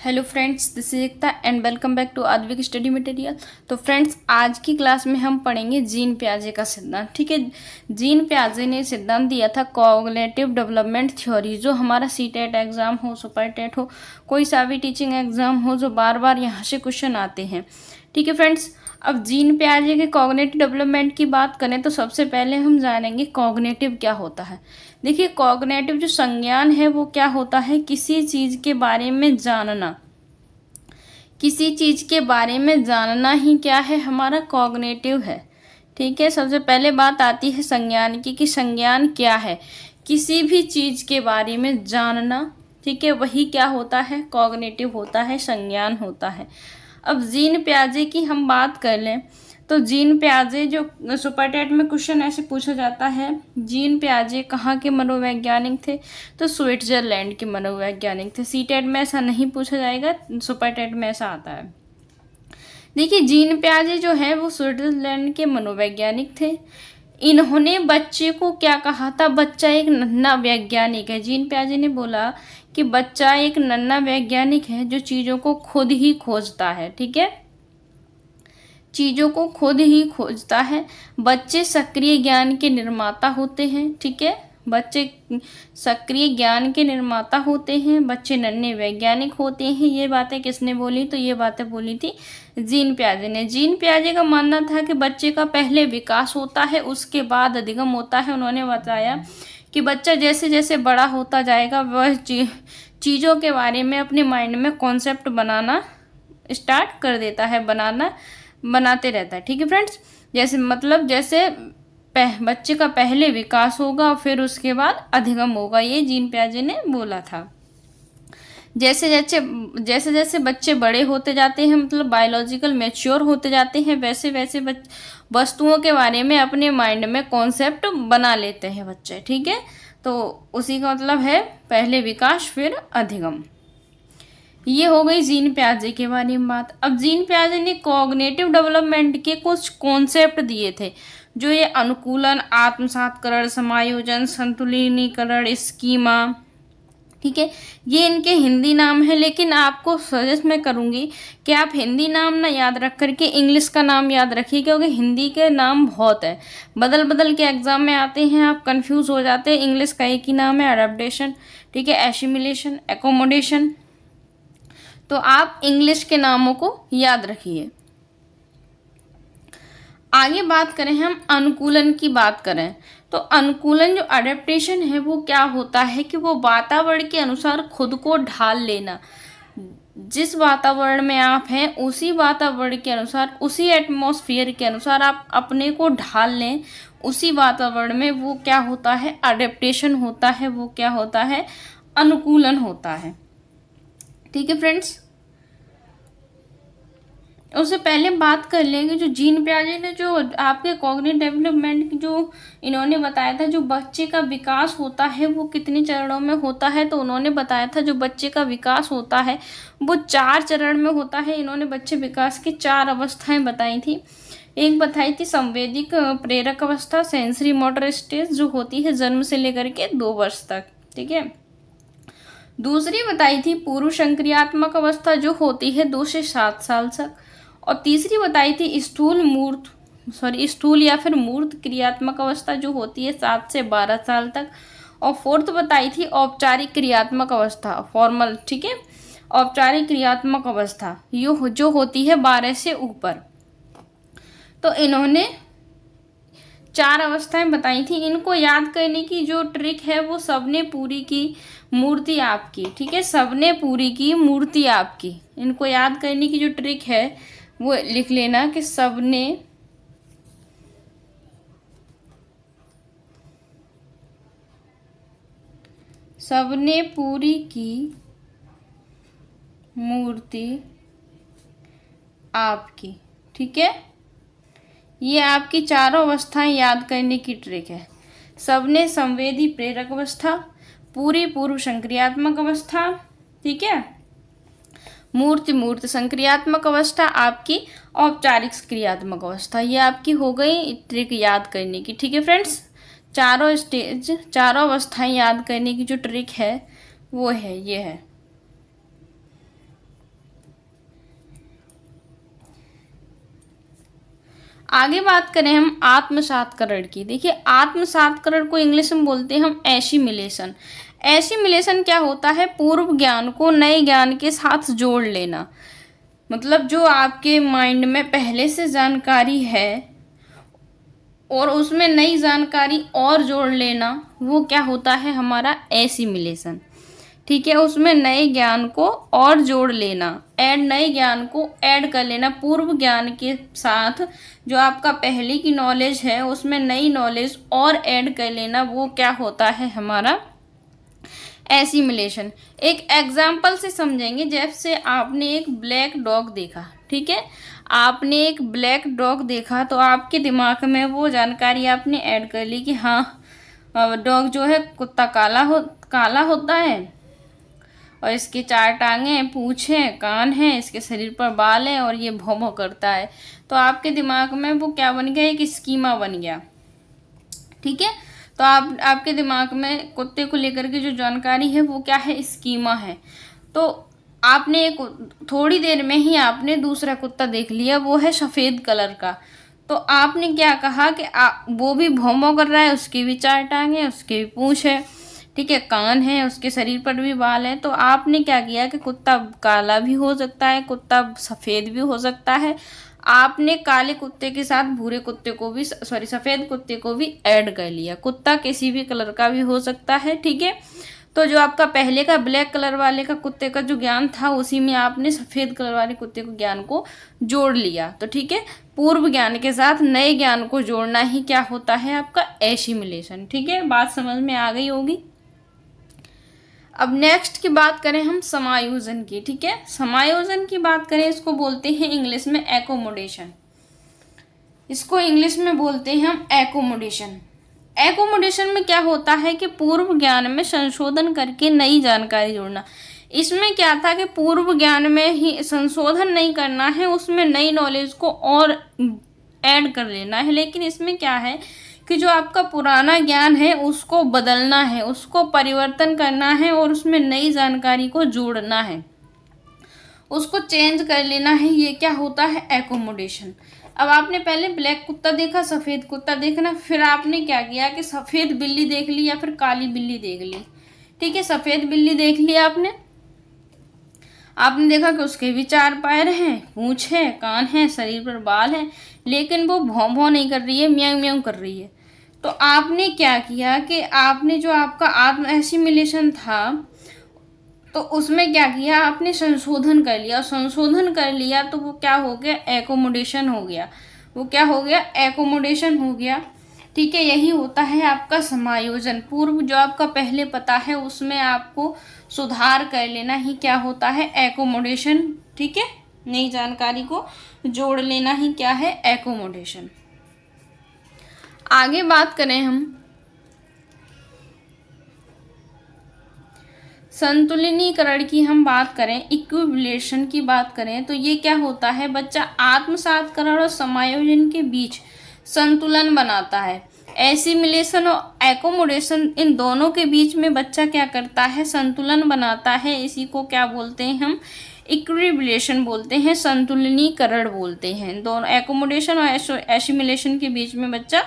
Hello friends, this is Ekta and welcome back to Aadvik study material. तो friends, आज की class में हम पढ़ेंगे जीन पियाजे का सिद्धांत। ठीक है, जीन पियाजे ने सिद्धांत दिया था कॉग्निटिव डेवलपमेंट थ्योरी। जो हमारा सीटेट एग्जाम हो, सुपर टेट हो, कोई सा भी टीचिंग एग्जाम हो, जो बार बार यहाँ से क्वेश्चन आते हैं। ठीक है फ्रेंड्स, अब जीन पियाजे के कॉग्निटिव डेवलपमेंट की बात करें तो सबसे पहले हम जानेंगे कॉग्निटिव क्या होता है। देखिए, कॉग्निटिव जो संज्ञान है वो क्या होता है, किसी चीज़ के बारे में जानना। किसी चीज़ के बारे में जानना ही क्या है, हमारा कॉग्निटिव है। ठीक है, सबसे पहले बात आती है संज्ञान की कि संज्ञान क्या है, किसी भी चीज़ के बारे में जानना। ठीक है, वही क्या होता है, कॉग्निटिव होता है, संज्ञान होता है। अब जीन पियाजे की हम बात कर लें तो जीन पियाजे जो सुपर टेट में क्वेश्चन ऐसे पूछा जाता है, जीन पियाजे कहाँ के मनोवैज्ञानिक थे, तो स्विट्जरलैंड के मनोवैज्ञानिक थे। सी टेट में ऐसा नहीं पूछा जाएगा, सुपर टेट में ऐसा आता है। देखिए, जीन पियाजे जो है वो स्विट्जरलैंड के मनोवैज्ञानिक थे। इन्होंने बच्चे को क्या कहा था, बच्चा एक नन्हा वैज्ञानिक है। जीन पियाजे ने बोला कि बच्चा एक नन्हा वैज्ञानिक है जो चीज़ों को खुद ही खोजता है। ठीक है, चीज़ों को खुद ही खोजता है। बच्चे सक्रिय ज्ञान के निर्माता होते हैं। ठीक है, बच्चे सक्रिय ज्ञान के निर्माता होते हैं, बच्चे नन्हे वैज्ञानिक होते हैं। ये बातें किसने बोली, तो ये बातें बोली थी जीन पियाजे ने। जीन पियाजे का मानना था कि बच्चे का पहले विकास होता है, उसके बाद अधिगम होता है। उन्होंने बताया कि बच्चा जैसे जैसे बड़ा होता जाएगा वह चीज़ों के बारे में अपने माइंड में कॉन्सेप्ट बनाना स्टार्ट कर देता है, बनाते रहता है। ठीक है फ्रेंड्स, जैसे बच्चे का पहले विकास होगा और फिर उसके बाद अधिगम होगा, ये जीन पियाजे ने बोला था। जैसे जैसे बच्चे बड़े होते जाते हैं, मतलब बायोलॉजिकल मैच्योर होते जाते हैं, वैसे वैसे वस्तुओं के बारे में अपने माइंड में कॉन्सेप्ट बना लेते हैं बच्चे। ठीक है, तो उसी का मतलब है पहले विकास फिर अधिगम। ये हो गई जीन पियाजे के बारे में बात। अब जीन पियाजे ने कॉग्निटिव डेवलपमेंट के कुछ कॉन्सेप्ट दिए थे, जो ये अनुकूलन, आत्मसातकरण, समायोजन, संतुलिनीकरण, स्कीमा। ठीक है, ये इनके हिंदी नाम है, लेकिन आपको सजेस्ट मैं करूँगी कि आप हिंदी नाम ना याद रख करके इंग्लिश का नाम याद रखिए, क्योंकि हिंदी के नाम बहुत है, बदल बदल के एग्जाम में आते हैं, आप कंफ्यूज हो जाते हैं। इंग्लिश का एक ही नाम है, अडेप्टेशन। ठीक है, एसिमिलेशन, एकोमोडेशन। तो आप इंग्लिश के नामों को याद रखिए। आगे बात करें, हम अनुकूलन की बात करें तो अनुकूलन जो अडेप्टेशन है वो क्या होता है कि वो वातावरण के अनुसार खुद को ढाल लेना। जिस वातावरण में आप हैं उसी वातावरण के अनुसार, उसी एटमॉस्फेयर के अनुसार आप अपने को ढाल लें, उसी वातावरण में। वो क्या होता है, अडेप्टेशन होता है। वो क्या होता है, अनुकूलन होता है। ठीक है फ्रेंड्स, उससे पहले बात कर लेंगे जो जीन पियाजे ने जो आपके कॉग्निटिव डेवलपमेंट की जो इन्होंने बताया था, जो बच्चे का विकास होता है वो कितने चरणों में होता है, तो उन्होंने बताया था जो बच्चे का विकास होता है वो 4 चरण में होता है। इन्होंने बच्चे विकास की 4 अवस्थाएं बताई थी। एक बताई थी संवेदिक प्रेरक अवस्था, सेंसरी मोटर स्टेज, जो होती है जन्म से लेकर के 2 वर्ष तक। ठीक है, दूसरी बताई थी पूर्व संक्रियात्मक अवस्था, जो होती है 2 से 7 साल तक। और तीसरी बताई थी स्थूल या फिर मूर्त क्रियात्मक अवस्था, जो होती है 7 से 12 साल तक। और फोर्थ बताई थी औपचारिक क्रियात्मक अवस्था, फॉर्मल। ठीक है, औपचारिक क्रियात्मक अवस्था यो जो होती है 12 से ऊपर। तो इन्होंने 4 अवस्थाएं बताई थी। इनको याद करने की जो ट्रिक है वो सबने पूरी की, मूर्ति आपकी। ठीक है, सबने पूरी की, मूर्ति आपकी। इनको याद करने की जो ट्रिक है वो लिख लेना कि सबने पूरी की, मूर्ति आपकी। ठीक है, ये आपकी 4 अवस्थाएं याद करने की ट्रिक है। सबने संवेदी प्रेरक अवस्था, पूरी पूर्व संक्रियात्मक अवस्था, ठीक है, मूर्त संक्रियात्मक अवस्था, आपकी औपचारिक क्रियात्मक अवस्था। ये आपकी हो गई ट्रिक याद करने की। ठीक है फ्रेंड्स, चारों अवस्थाएं याद करने की जो ट्रिक है वो है, ये है। आगे बात करें हम आत्मसात्करण की। देखिए आत्मसात्करण को इंग्लिश में बोलते हैं हम एसिमिलेशन। एसिमिलेशन क्या होता है? पूर्व ज्ञान को नए ज्ञान के साथ जोड़ लेना। मतलब जो आपके माइंड में पहले से जानकारी है और उसमें नई जानकारी और जोड़ लेना, वो क्या होता है? हमारा एसिमिलेशन। ठीक है, उसमें नए ज्ञान को और जोड़ लेना, नए ज्ञान को ऐड कर लेना पूर्व ज्ञान के साथ। जो आपका पहले की नॉलेज है उसमें नई नॉलेज और ऐड कर लेना, वो क्या होता है? हमारा एसिमिलेशन। एक एग्जाम्पल से समझेंगे। जैसे आपने एक ब्लैक डॉग देखा, ठीक है, आपने एक ब्लैक डॉग देखा तो आपके दिमाग में वो जानकारी आपने ऐड कर ली कि हाँ डॉग जो है कुत्ता काला होता है और इसके 4 टांगें, पूँछ हैं, कान हैं, इसके शरीर पर बाल हैं और ये भौं भौं करता है। तो आपके दिमाग में वो क्या बन गया? एक स्कीमा बन गया। ठीक है, तो आपके दिमाग में कुत्ते को लेकर के जो जानकारी है वो क्या है? स्कीमा है। तो आपने एक थोड़ी देर में ही आपने दूसरा कुत्ता देख लिया, वो है सफ़ेद कलर का। तो आपने क्या कहा कि वो भी भौं भौं कर रहा है, उसकी भी 4 टांगें, उसकी भी पूँछ है, ठीक है, कान है, उसके शरीर पर भी बाल है। तो आपने क्या किया कि कुत्ता काला भी हो सकता है, कुत्ता सफ़ेद भी हो सकता है। आपने काले कुत्ते के साथ भूरे कुत्ते को भी, सफ़ेद कुत्ते को भी ऐड कर लिया। कुत्ता किसी भी कलर का भी हो सकता है। ठीक है, तो जो आपका पहले का ब्लैक कलर वाले का कुत्ते का जो ज्ञान था, उसी में आपने सफ़ेद कलर वाले कुत्ते को ज्ञान को जोड़ लिया। तो ठीक है, पूर्व ज्ञान के साथ नए ज्ञान को जोड़ना ही क्या होता है? आपका एसिमिलेशन। ठीक है, बात समझ में आ गई होगी। अब नेक्स्ट की बात करें हम समायोजन की। ठीक है, समायोजन की बात करें, इसको बोलते हैं इंग्लिश में एकोमोडेशन। इसको इंग्लिश में बोलते हैं हम एकोमोडेशन। एकोमोडेशन में क्या होता है कि पूर्व ज्ञान में संशोधन करके नई जानकारी जोड़ना। इसमें क्या था कि पूर्व ज्ञान में ही संशोधन नहीं करना है, उसमें नई नॉलेज को और ऐड कर लेना है। लेकिन इसमें क्या है कि जो आपका पुराना ज्ञान है उसको बदलना है, उसको परिवर्तन करना है और उसमें नई जानकारी को जोड़ना है, उसको चेंज कर लेना है। ये क्या होता है? एकोमोडेशन। अब आपने पहले ब्लैक कुत्ता देखा, सफ़ेद कुत्ता देखना, फिर आपने क्या किया कि सफ़ेद बिल्ली देख ली या फिर काली बिल्ली देख ली। ठीक है, सफ़ेद बिल्ली देख ली आपने देखा कि उसके भी 4 पैर हैं, पूँछ है, कान है, शरीर पर बाल है, लेकिन वो भौं भौं नहीं कर रही है, म्याऊं म्याऊं कर रही है। तो आपने क्या किया कि आपने जो आपका आत्म एसिमिलेशन था, तो उसमें क्या किया? आपने संशोधन कर लिया। संशोधन कर लिया तो वो क्या हो गया? एकोमोडेशन हो गया। वो क्या हो गया? एकोमोडेशन हो गया। ठीक है, यही होता है आपका समायोजन। पूर्व जो आपका पहले पता है उसमें आपको सुधार कर लेना ही क्या होता है? एकोमोडेशन। ठीक है, नई जानकारी को जोड़ लेना ही क्या है? एकोमोडेशन। आगे बात करें हम संतुलनीकरण की, हम बात करें इक्विलिब्रेशन की बात करें, तो ये क्या होता है? बच्चा आत्मसात्करण और समायोजन के बीच संतुलन बनाता है। एसिमिलेशन और एकोमोडेशन, इन दोनों के बीच में बच्चा क्या करता है? संतुलन बनाता है। इसी को क्या बोलते हैं हम? इक्विलिब्रेशन बोलते हैं, संतुलनीकरण बोलते हैं। दोनों एकोमोडेशन और एसिमिलेशन के बीच में बच्चा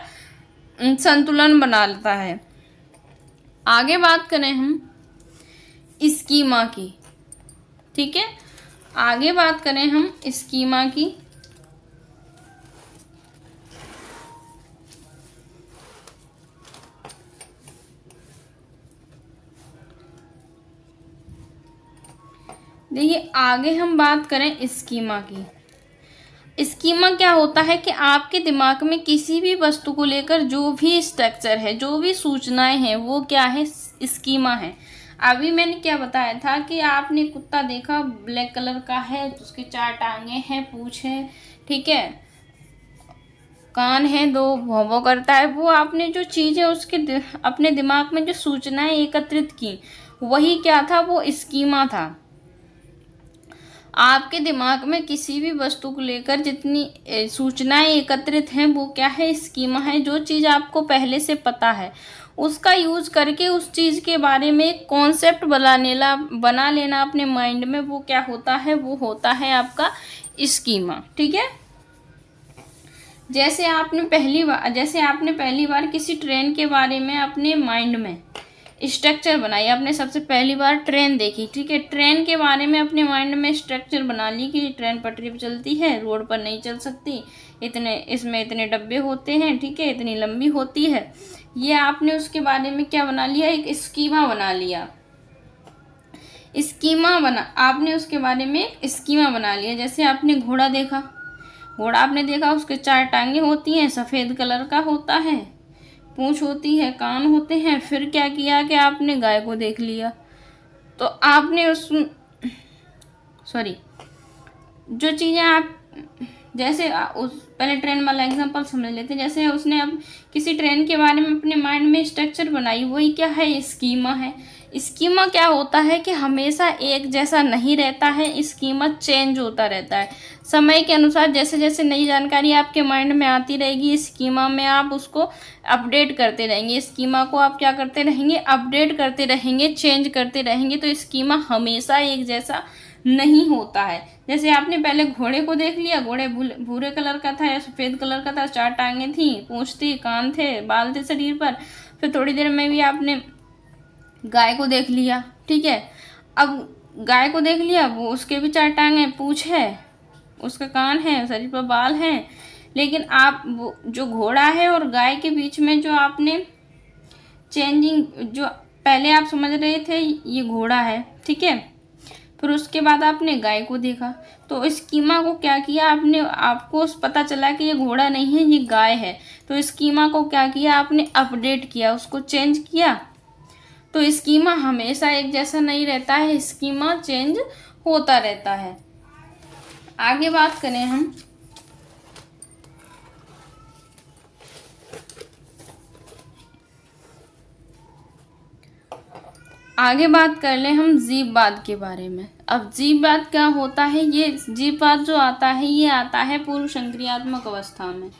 संतुलन बनाता है। आगे बात करें हम स्कीमा की। ठीक है, आगे बात करें हम स्कीमा की। देखिए आगे हम बात करें स्कीमा की। स्कीमा क्या होता है कि आपके दिमाग में किसी भी वस्तु को लेकर जो भी स्ट्रक्चर है, जो भी सूचनाएं हैं, वो क्या है? स्कीमा है। अभी मैंने क्या बताया था कि आपने कुत्ता देखा, ब्लैक कलर का है, तो उसके 4 टांगे हैं, पूँछ है, ठीक है, कान है, 2 भौं भौं करता है। वो आपने जो चीज़ें उसके अपने दिमाग में जो सूचनाएं एकत्रित की, वही क्या था? वो स्कीमा था। आपके दिमाग में किसी भी वस्तु को लेकर जितनी सूचनाएं एकत्रित हैं, वो क्या है? स्कीमा है। जो चीज़ आपको पहले से पता है उसका यूज करके उस चीज़ के बारे में एक कॉन्सेप्ट बना लेना अपने माइंड में, वो क्या होता है? वो होता है आपका स्कीमा। ठीक है, जैसे आपने पहली बार किसी ट्रेन के बारे में अपने माइंड में स्ट्रक्चर बनाई, आपने सबसे पहली बार ट्रेन देखी, ठीक है, ट्रेन के बारे में अपने माइंड में स्ट्रक्चर बना ली कि ट्रेन पटरी पर चलती है, रोड पर नहीं चल सकती, इसमें इतने डब्बे होते हैं, ठीक है, इतनी लंबी होती है। ये आपने उसके बारे में क्या बना लिया, एक स्कीमा बना लिया। आपने उसके बारे में स्कीमा बना लिया। जैसे आपने घोड़ा देखा, उसके 4 टांगे होती हैं, सफ़ेद कलर का होता है, पूंछ होती है, कान होते हैं। फिर क्या किया कि आपने गाय को देख लिया, तो आपने जो चीज़ें आप जैसे पहले ट्रेन वाला एग्जांपल समझ लेते हैं। जैसे उसने अब किसी ट्रेन के बारे में अपने माइंड में स्ट्रक्चर बनाई, वही क्या है, स्कीमा है। स्कीमा क्या होता है कि हमेशा एक जैसा नहीं रहता है, स्कीमा चेंज होता रहता है समय के अनुसार। जैसे जैसे नई जानकारी आपके माइंड में आती रहेगी, स्कीमा में आप उसको अपडेट करते रहेंगे, स्कीमा को आप क्या करते रहेंगे, अपडेट करते रहेंगे, चेंज करते रहेंगे। तो स्कीमा हमेशा एक जैसा नहीं होता है। जैसे आपने पहले घोड़े को देख लिया, घोड़े भूरे कलर का था या सफ़ेद कलर का था, 4 टांगें थी, पूंछ थी, कान थे, बाल थे शरीर पर। फिर थोड़ी देर में भी आपने गाय को देख लिया, ठीक है। अब गाय को देख लिया, वो उसके भी 4 टांगें, पूंछ है, उसका कान है, शरीर पर बाल हैं। लेकिन आप वो जो घोड़ा है और गाय के बीच में जो आपने चेंजिंग, जो पहले आप समझ रहे थे ये घोड़ा है, ठीक है, फिर उसके बाद आपने गाय को देखा, तो स्कीमा को क्या किया आपने, आपको पता चला कि ये घोड़ा नहीं है, ये गाय है। तो स्कीमा को क्या किया आपने, अपडेट किया, उसको चेंज किया। तो स्कीमा हमेशा एक जैसा नहीं रहता है, स्कीमा चेंज होता रहता है। आगे बात करें हम जीववाद के बारे में। अब जीववाद क्या होता है, ये जीववाद जो आता है ये आता है पूर्व संक्रियात्मक अवस्था में,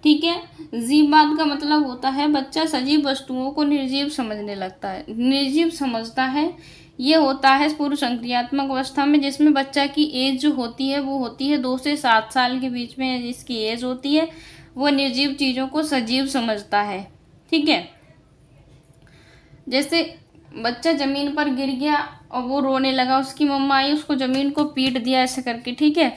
ठीक है। जीववाद का मतलब होता है बच्चा सजीव वस्तुओं को निर्जीव समझने लगता है, निर्जीव समझता है। ये होता है पूर्व संक्रियात्मक अवस्था में, जिसमें बच्चा की एज जो होती है वो होती है 2 से 7 साल के बीच में जिसकी एज होती है, वो निर्जीव चीज़ों को सजीव समझता है, ठीक है। जैसे बच्चा ज़मीन पर गिर गया और वो रोने लगा, उसकी मम्मा आई, उसको ज़मीन को पीट दिया ऐसे करके, ठीक है,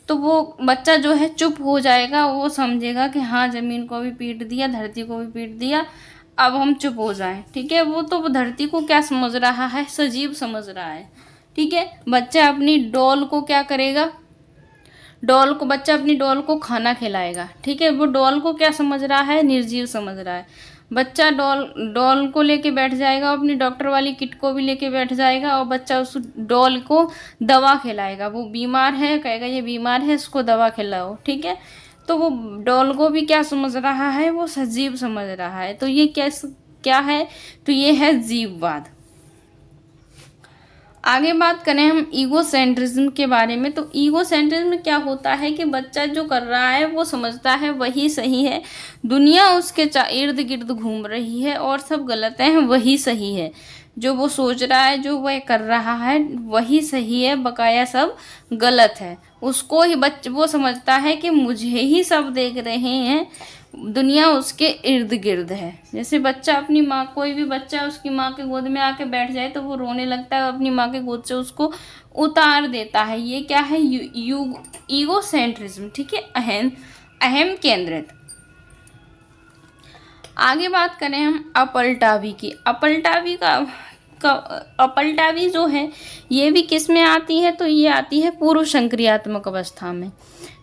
तो वो बच्चा जो है चुप हो जाएगा, वो समझेगा कि हाँ ज़मीन को भी पीट दिया, धरती को भी पीट दिया, अब हम चुप हो जाएं, ठीक है। वो तो धरती को क्या समझ रहा है, सजीव समझ रहा है, ठीक है। बच्चा अपनी डॉल को क्या करेगा, बच्चा अपनी डॉल को खाना खिलाएगा, ठीक है। वो डॉल को क्या समझ रहा है, निर्जीव समझ रहा है। बच्चा डॉल को लेके बैठ जाएगा, अपनी डॉक्टर वाली किट को भी लेके बैठ जाएगा और बच्चा उस डॉल को दवा खिलाएगा। वो बीमार है, कहेगा ये बीमार है, इसको दवा खिलाओ, ठीक है। तो वो डॉल को भी क्या समझ रहा है, वो सजीव समझ रहा है। तो ये क्या है, तो ये है जीववाद। आगे बात करें हम ईगोसेंट्रिज्म के बारे में। तो ईगोसेंट्रिज्म क्या होता है कि बच्चा जो कर रहा है वो समझता है वही सही है, दुनिया उसके इर्द गिर्द घूम रही है और सब गलत है, वही सही है। जो वो सोच रहा है, जो वह कर रहा है वही सही है, बकाया सब गलत है। उसको ही वो समझता है कि मुझे ही सब देख रहे हैं, दुनिया उसके इर्द गिर्द है। जैसे बच्चा अपनी माँ, कोई भी बच्चा उसकी माँ के गोद में आके बैठ जाए तो वो रोने लगता है, अपनी माँ के गोद से उसको उतार देता है। ये क्या है, ईगोसेंट्रिज्म, ठीक है, अहम केंद्रित। आगे बात करें हम अपलटावी की। अपलटावी जो है ये भी किस में आती है, तो ये आती है पूर्व संक्रियात्मक अवस्था में,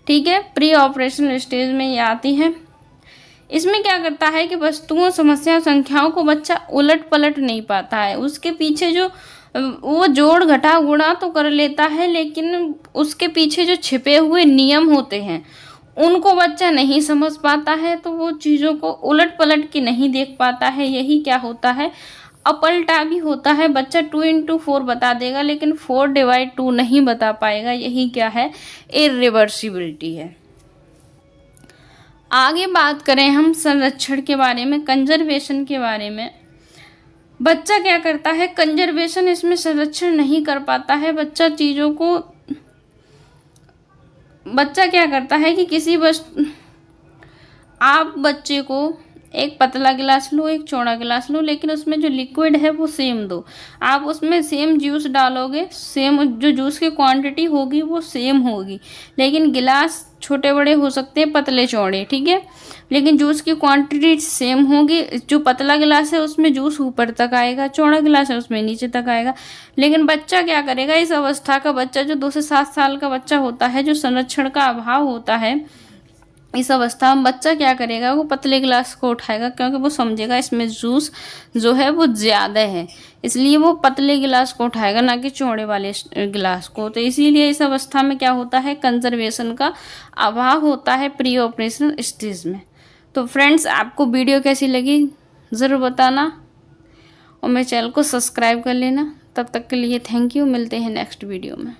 ठीक है, प्री ऑपरेशनल स्टेज में ये आती है। इसमें क्या करता है कि वस्तुओं, समस्याओं, संख्याओं को बच्चा उलट पलट नहीं पाता है। उसके पीछे जो वो जोड़ घटा गुणा तो कर लेता है, लेकिन उसके पीछे जो छिपे हुए नियम होते हैं उनको बच्चा नहीं समझ पाता है, तो वो चीज़ों को उलट पलट के नहीं देख पाता है। यही क्या होता है, अपलटावी होता है। बच्चा 2 into 4 बता देगा लेकिन 4/2 नहीं बता पाएगा। यही क्या है, इरिवर्सिबिलिटी है। आगे बात करें हम संरक्षण के बारे में, कंजर्वेशन के बारे में। बच्चा क्या करता है, कंजर्वेशन, इसमें संरक्षण नहीं कर पाता है। बच्चा क्या करता है कि आप बच्चे को एक पतला गिलास लो, एक चौड़ा गिलास लो, लेकिन उसमें जो लिक्विड है वो सेम दो। आप उसमें सेम जूस डालोगे, सेम जो जूस की क्वांटिटी होगी वो सेम होगी, लेकिन गिलास छोटे बड़े हो सकते हैं, पतले चौड़े, ठीक है, लेकिन जूस की क्वांटिटी सेम होगी। जो पतला गिलास है उसमें जूस ऊपर तक आएगा, चौड़ा गिलास है उसमें नीचे तक आएगा। लेकिन बच्चा क्या करेगा, इस अवस्था का बच्चा जो 2 से 7 साल का बच्चा होता है, जो संरक्षण का अभाव होता है, इस अवस्था में बच्चा क्या करेगा, वो पतले गिलास को उठाएगा, क्योंकि वो समझेगा इसमें जूस जो है वो ज़्यादा है, इसलिए वो पतले गिलास को उठाएगा, ना कि चौड़े वाले गिलास को। तो इसीलिए इस अवस्था में क्या होता है, कंजर्वेशन का अभाव होता है प्री ऑपरेशन स्टेज में। तो फ्रेंड्स, आपको वीडियो कैसी लगी ज़रूर बताना, और मेरे चैनल को सब्सक्राइब कर लेना। तब तक के लिए थैंक यू, मिलते हैं नेक्स्ट वीडियो में।